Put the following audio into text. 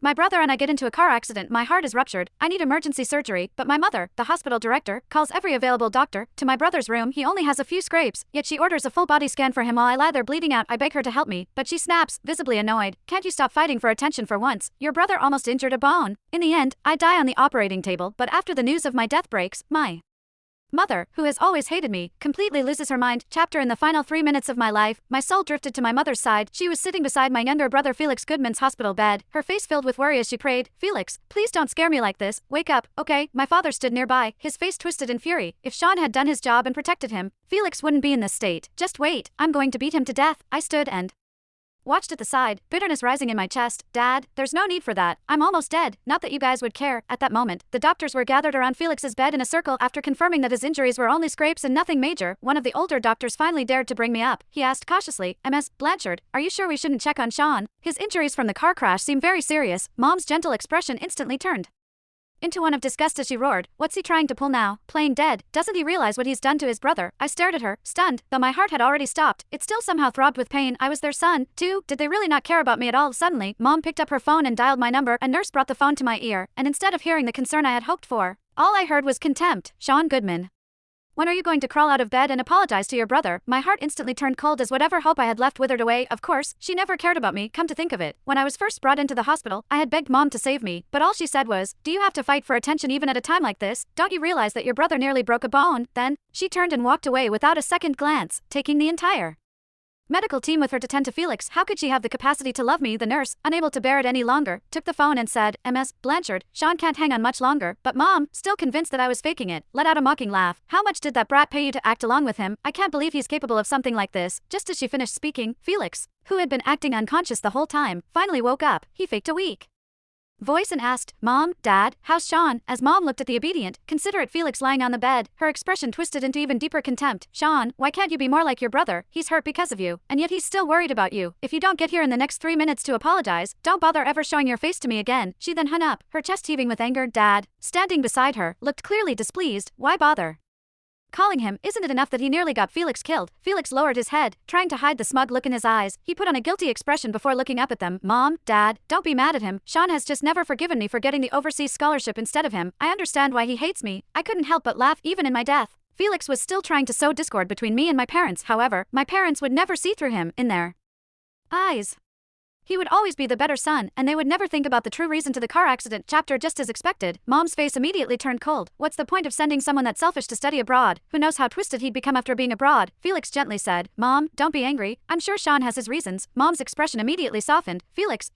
My brother and I get into a car accident. My heart is ruptured. I need emergency surgery, but my mother, the hospital director, calls every available doctor. To my brother's room, he only has a few scrapes, yet she orders a full body scan for him while I lie there bleeding out. I beg her to help me, but she snaps, visibly annoyed. Can't you stop fighting for attention for once? Your brother almost injured a bone. In the end, I die on the operating table, but after the news of my death breaks, my mother, who has always hated me, completely loses her mind. Chapter in the final 3 minutes of my life, my soul drifted to my mother's side. She was sitting beside my younger brother Felix Goodman's hospital bed, her face filled with worry as she prayed, "Felix, please don't scare me like this. Wake up, okay?" My father stood nearby, his face twisted in fury. If Sean had done his job and protected him, Felix wouldn't be in this state. Just wait, I'm going to beat him to death. I stood and watched at the side, bitterness rising in my chest. Dad, there's no need for that. I'm almost dead. Not that you guys would care. At that moment, the doctors were gathered around Felix's bed in a circle. After confirming that his injuries were only scrapes and nothing major, one of the older doctors finally dared to bring me up. He asked cautiously, "Ms. Blanchard, are you sure we shouldn't check on Sean? His injuries from the car crash seem very serious." Mom's gentle expression instantly turned into one of disgust as she roared, "What's he trying to pull now? Playing dead? Doesn't he realize what he's done to his brother?" I stared at her, stunned, though my heart had already stopped. It still somehow throbbed with pain. I was their son, too. Did they really not care about me at all? Suddenly, Mom picked up her phone and dialed my number. A nurse brought the phone to my ear, and instead of hearing the concern I had hoped for, all I heard was contempt. "Sean Goodman, when are you going to crawl out of bed and apologize to your brother?" My heart instantly turned cold as whatever hope I had left withered away. Of course, she never cared about me, come to think of it. When I was first brought into the hospital, I had begged Mom to save me, but all she said was, "Do you have to fight for attention even at a time like this? Don't you realize that your brother nearly broke a bone?" Then, she turned and walked away without a second glance, taking the entire medical team with her to tend to Felix. How could she have the capacity to love me? The nurse, unable to bear it any longer, took the phone and said, "Ms. Blanchard, Sean can't hang on much longer." But Mom, still convinced that I was faking it, let out a mocking laugh. "How much did that brat pay you to act along with him? I can't believe he's capable of something like this." Just as she finished speaking, Felix, who had been acting unconscious the whole time, finally woke up. He faked a weak voice and asked, "Mom, Dad, how's Sean?" As Mom looked at the obedient, considerate Felix lying on the bed, her expression twisted into even deeper contempt. "Sean, why can't you be more like your brother? He's hurt because of you, and yet he's still worried about you. If you don't get here in the next 3 minutes to apologize, don't bother ever showing your face to me again." She then hung up, her chest heaving with anger. Dad, standing beside her, looked clearly displeased. Why bother calling him? Isn't it enough that he nearly got Felix killed? Felix lowered his head, trying to hide the smug look in his eyes. He put on a guilty expression before looking up at them. "Mom, Dad, don't be mad at him. Sean has just never forgiven me for getting the overseas scholarship instead of him. I understand why he hates me." I couldn't help but laugh even in my death. Felix was still trying to sow discord between me and my parents. However, my parents would never see through him. In their eyes, he would always be the better son, and they would never think about the true reason to the car accident. Chapter just as expected, Mom's face immediately turned cold. "What's the point of sending someone that selfish to study abroad? Who knows how twisted he'd become after being abroad?" Felix gently said, "Mom, don't be angry. I'm sure Sean has his reasons." Mom's expression immediately softened. "Felix,